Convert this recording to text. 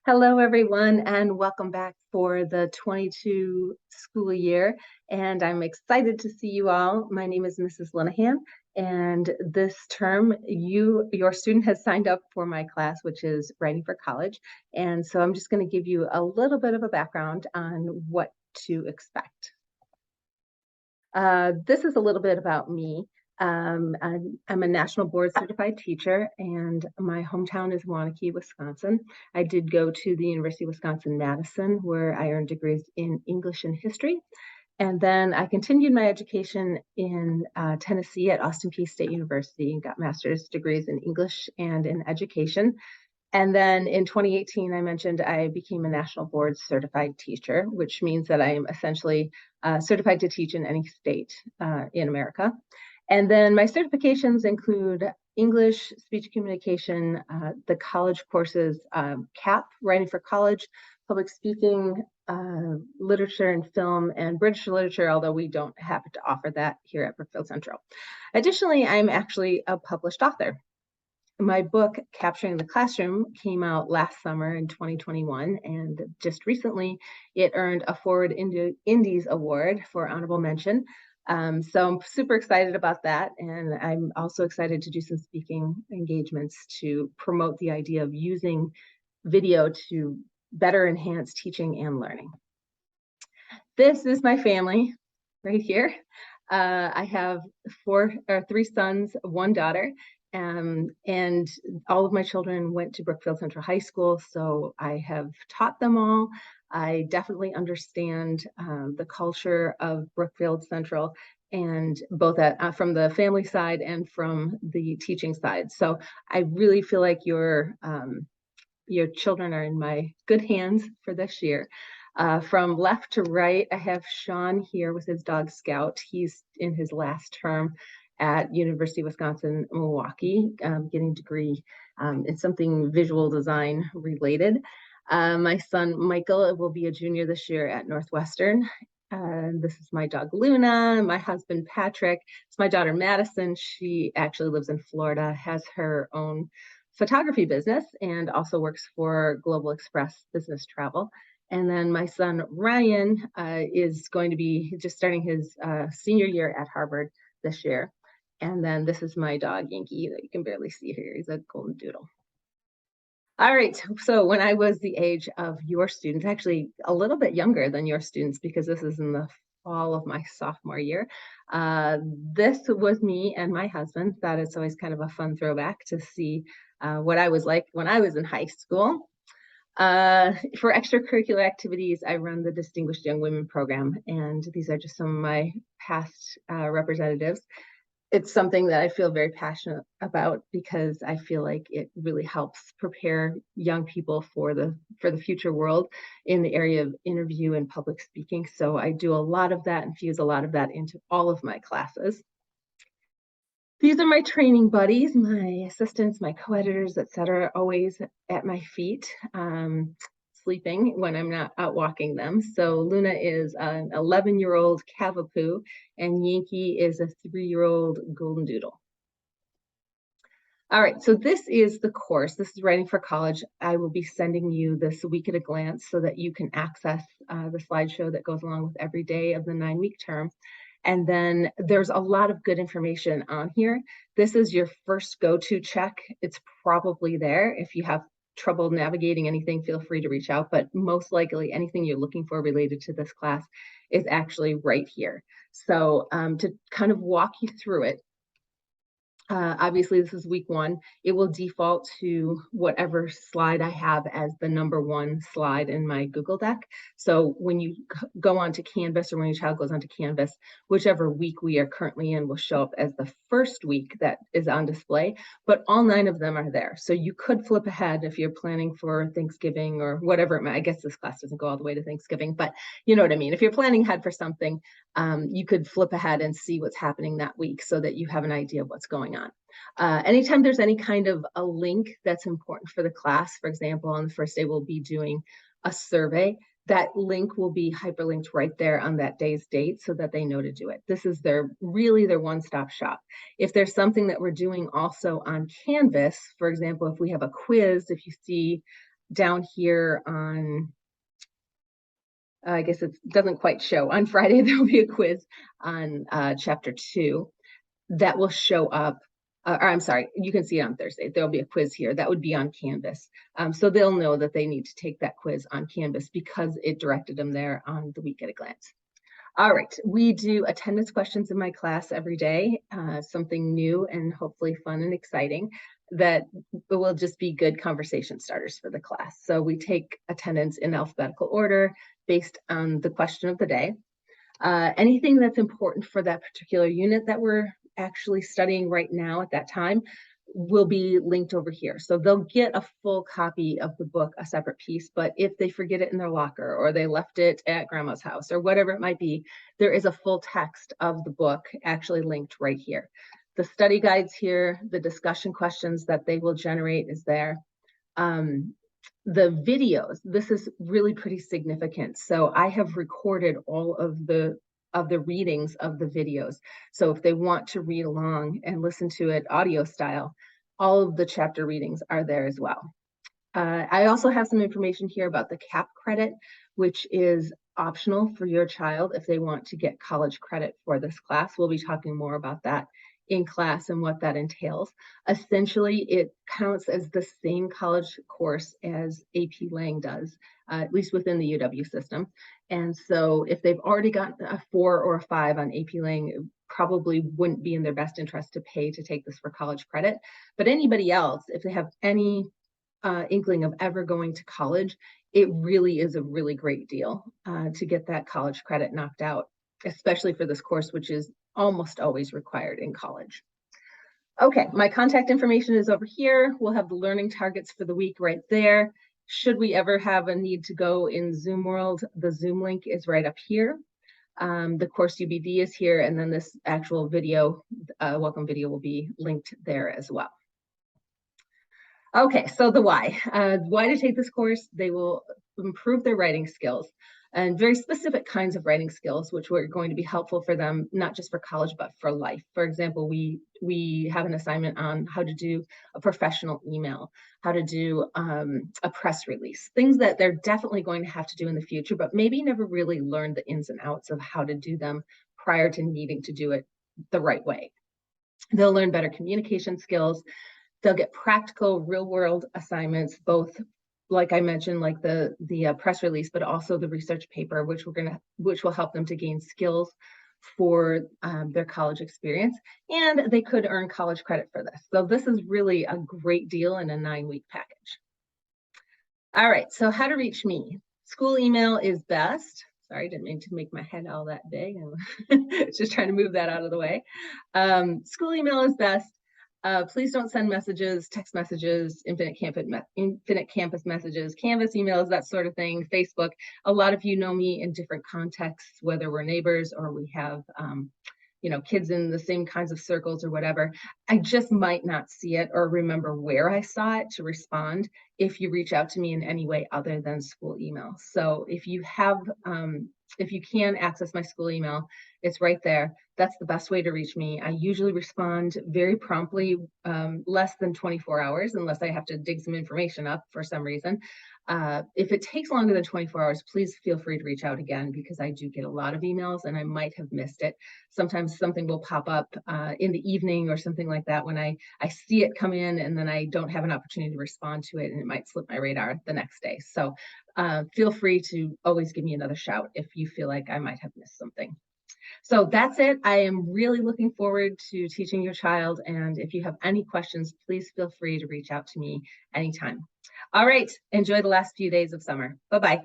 Hello, everyone, and welcome back for the 22 school year. And I'm excited to see you all. My name is Mrs. Linnihan, and this term, your student has signed up for my class, which is Writing for College. And so I'm just going to give you a little bit of a background on what to expect. This is a little bit about me. I'm a national board certified teacher, and my hometown is Waunakee, Wisconsin. I did go to the University of Wisconsin-Madison, where I earned degrees in English and history. And then I continued my education in Tennessee at Austin Peay State University and got master's degrees in English and in education. And then in 2018, I mentioned I became a national board certified teacher, which means that I am essentially certified to teach in any state in America. And then my certifications include English, speech communication, the college courses, CAP, Writing for College, public speaking, literature and film, and British literature, although we don't happen to offer that here at Brookfield Central. Additionally, I'm actually a published author. My book, Capturing the Classroom, came out last summer in 2021, and just recently it earned a Forward Indies Award for honorable mention. So I'm super excited about that, and I'm also excited to do some speaking engagements to promote the idea of using video to better enhance teaching and learning. This is my family right here. I have three sons, one daughter. And all of my children went to Brookfield Central High School, so I have taught them all. I definitely understand the culture of Brookfield Central, and both from the family side and from the teaching side. So I really feel like your children are in my good hands for this year. From left to right, I have Sean here with his dog Scout. He's in his last term at University of Wisconsin-Milwaukee, getting a degree in something visual design related. My son Michael will be a junior this year at Northwestern. This is my dog Luna, my husband Patrick. It's my daughter Madison. She actually lives in Florida, has her own photography business, and also works for Global Express Business Travel. And then my son Ryan is going to be just starting his senior year at Harvard this year. And then this is my dog, Yankee, that you can barely see here. He's a golden doodle. All right, so when I was the age of your students, actually a little bit younger than your students, because this is in the fall of my sophomore year, this was me and my husband. That is always kind of a fun throwback to see what I was like when I was in high school. For extracurricular activities, I run the Distinguished Young Women program, and these are just some of my past representatives. It's something that I feel very passionate about because I feel like it really helps prepare young people for the future world in the area of interview and public speaking. So I do a lot of that and fuse a lot of that into all of my classes. These are my training buddies, my assistants, my co-editors, etc., always at my feet, sleeping when I'm not out walking them. So Luna is an 11-year-old Cavapoo, and Yankee is a 3-year-old Golden Doodle. All right, so this is the course. This is Writing for College. I will be sending you this week at a glance so that you can access the slideshow that goes along with every day of the 9-week term. And then there's a lot of good information on here. This is your first go-to check. It's probably there. If you have trouble navigating anything, feel free to reach out, but most likely anything you're looking for related to this class is actually right here. So to kind of walk you through it, obviously this is week 1. It will default to whatever slide I have as the number 1 slide in my Google Doc. So when you go onto Canvas, or when your child goes onto Canvas, whichever week we are currently in will show up as the first week that is on display, but all 9 of them are there. So you could flip ahead if you're planning for Thanksgiving or whatever. I guess this class doesn't go all the way to Thanksgiving, but you know what I mean. If you're planning ahead for something, you could flip ahead and see what's happening that week so that you have an idea of what's going on. Anytime there's any kind of a link that's important for the class, for example, on the first day we'll be doing a survey, that link will be hyperlinked right there on that day's date so that they know to do it. This is really their one-stop shop. If there's something that we're doing also on Canvas, for example, if we have a quiz, if you see down here on, I guess it doesn't quite show. On Friday, there will be a quiz on chapter 2 that will show up. Or I'm sorry, you can see it on Thursday. There'll be a quiz here that would be on Canvas. So they'll know that they need to take that quiz on Canvas because it directed them there on the week at a glance. All right, we do attendance questions in my class every day, something new and hopefully fun and exciting that will just be good conversation starters for the class. So we take attendance in alphabetical order based on the question of the day. Anything that's important for that particular unit that we're actually studying right now at that time will be linked over here. So they'll get a full copy of the book, a separate piece, but if they forget it in their locker or they left it at grandma's house or whatever it might be, there is a full text of the book actually linked right here. The study guides here, the discussion questions that they will generate is there. The videos, this is really pretty significant. So I have recorded all of the readings of the videos. So if they want to read along and listen to it audio style, all of the chapter readings are there as well. I also have some information here about the CAP credit, which is optional for your child if they want to get college credit for this class. We'll be talking more about that in class and what that entails. Essentially, it counts as the same college course as AP Lang does, at least within the UW system. And so if they've already gotten a 4 or a 5 on AP Lang, it probably wouldn't be in their best interest to pay to take this for college credit. But anybody else, if they have any inkling of ever going to college, it really is a really great deal to get that college credit knocked out, especially for this course, which is almost always required in college. Okay, my contact information is over here. We'll have the learning targets for the week right there. Should we ever have a need to go in Zoom world, the Zoom link is right up here. The course UBD is here, and then this actual video, welcome video, will be linked there as well. Okay, so the why. Why to take this course? They will improve their writing skills and very specific kinds of writing skills, which were going to be helpful for them, not just for college, but for life. For example, we have an assignment on how to do a professional email, how to do a press release, things that they're definitely going to have to do in the future, but maybe never really learned the ins and outs of how to do them prior to needing to do it the right way. They'll learn better communication skills. They'll get practical real world assignments, both like I mentioned, like the press release, but also the research paper, which will help them to gain skills for their college experience, and they could earn college credit for this. So this is really a great deal in a 9-week package. All right, so how to reach me. School email is best. Sorry, didn't mean to make my head all that big. Just trying to move that out of the way. School email is best. Please don't send messages, text messages, Infinite Campus messages, Canvas emails, that sort of thing, Facebook. A lot of you know me in different contexts, whether we're neighbors or we have kids in the same kinds of circles or whatever. I just might not see it or remember where I saw it to respond if you reach out to me in any way other than school email. So if you can access my school email, it's right there. That's the best way to reach me. I usually respond very promptly, less than 24 hours, unless I have to dig some information up for some reason. If it takes longer than 24 hours, please feel free to reach out again, because I do get a lot of emails and I might have missed it. Sometimes something will pop up in the evening or something like that when I see it come in, and then I don't have an opportunity to respond to it, and it might slip my radar the next day. So feel free to always give me another shout if you feel like I might have missed something. So that's it. I am really looking forward to teaching your child. And if you have any questions, please feel free to reach out to me anytime. All right. Enjoy the last few days of summer. Bye-bye.